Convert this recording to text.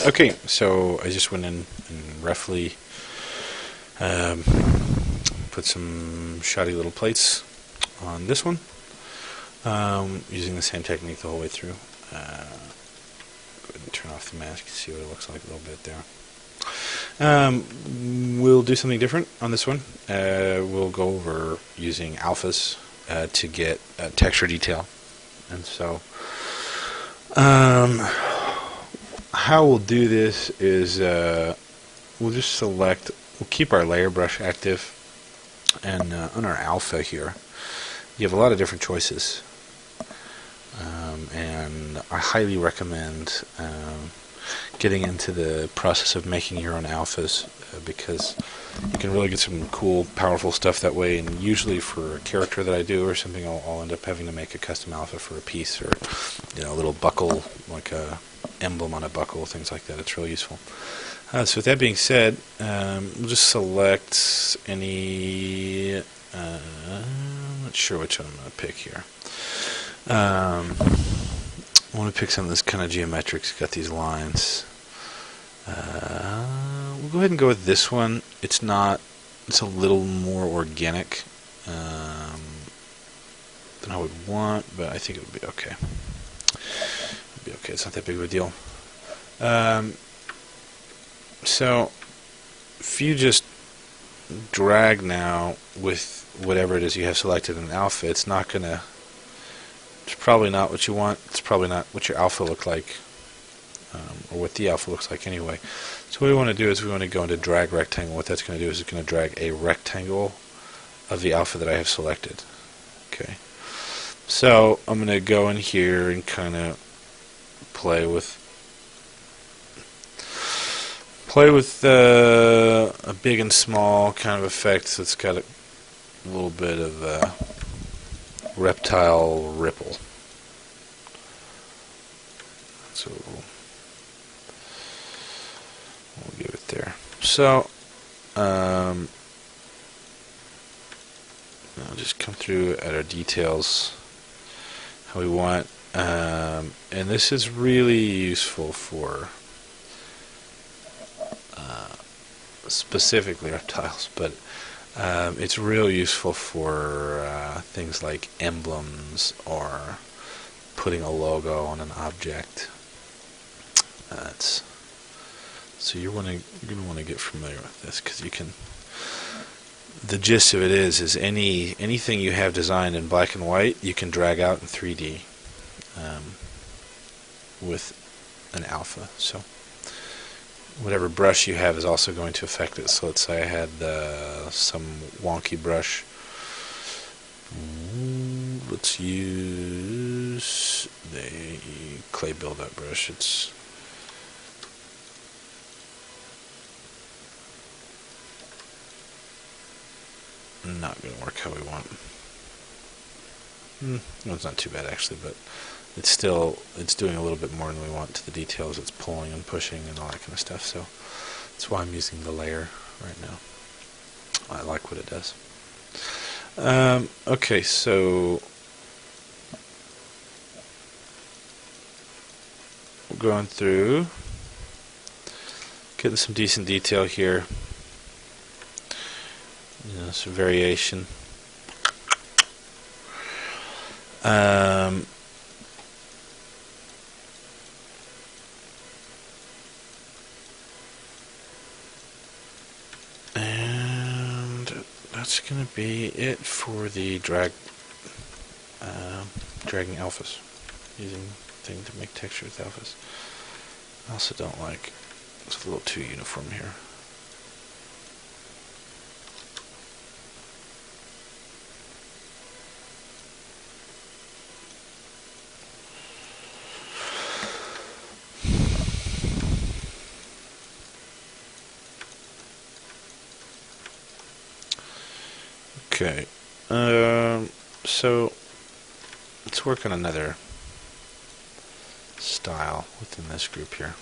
Okay, so I just went in and roughly put some shoddy little plates on this one, using the same technique the whole way through. Go ahead and turn off the mask, see what it looks like a little bit there. We'll do something different on this one. We'll go over using alphas to get texture detail. And so how we'll do this is we'll just select, we'll keep our layer brush active, and on our alpha here you have a lot of different choices, and I highly recommend getting into the process of making your own alphas, because you can really get some cool, powerful stuff that way. And usually for a character that I do or something, I'll end up having to make a custom alpha for a piece, or a little buckle, like a emblem on a buckle, things like that. It's really useful. So with that being said, we'll just select any. I'm not sure which one I'm going to pick here. I want to pick something that's kind of geometric. It's got these lines. We'll go ahead and go with this one. It's not. It's a little more organic than I would want, but I think it would be okay. It'll be okay. It's not that big of a deal. So if you just drag now with whatever it is you have selected in alpha, it's not gonna. It's probably not what you want. It's probably not what your alpha looked like, or what the alpha looks like anyway. So what we want to do is we want to go into drag rectangle. What that's going to do is it's going to drag a rectangle of the alpha that I have selected. Okay. So I'm going to go in here and kind of play with a big and small kind of effect. So it's got a little bit of reptile ripple. So we'll give it there. So I'll just come through at our details how we want, and this is really useful for specifically reptiles, but it's real useful for things like emblems or putting a logo on an object. So you're going to want to get familiar with this, because you can. The gist of it is anything you have designed in black and white, you can drag out in 3D with an alpha. So whatever brush you have is also going to affect it. So let's say I had some wonky brush. Let's use the clay build-up brush. It's not going to work how we want. No, it's not too bad actually, but it's doing a little bit more than we want to the details. It's pulling and pushing and all that kind of stuff. So that's why I'm using the layer right now. I like what it does. Okay, so we're going through, getting some decent detail here. Some variation. And that's going to be it for the dragging alphas, using thing to make texture with alphas. I also don't like, it's a little too uniform here. Okay, so let's work on another style within this group here.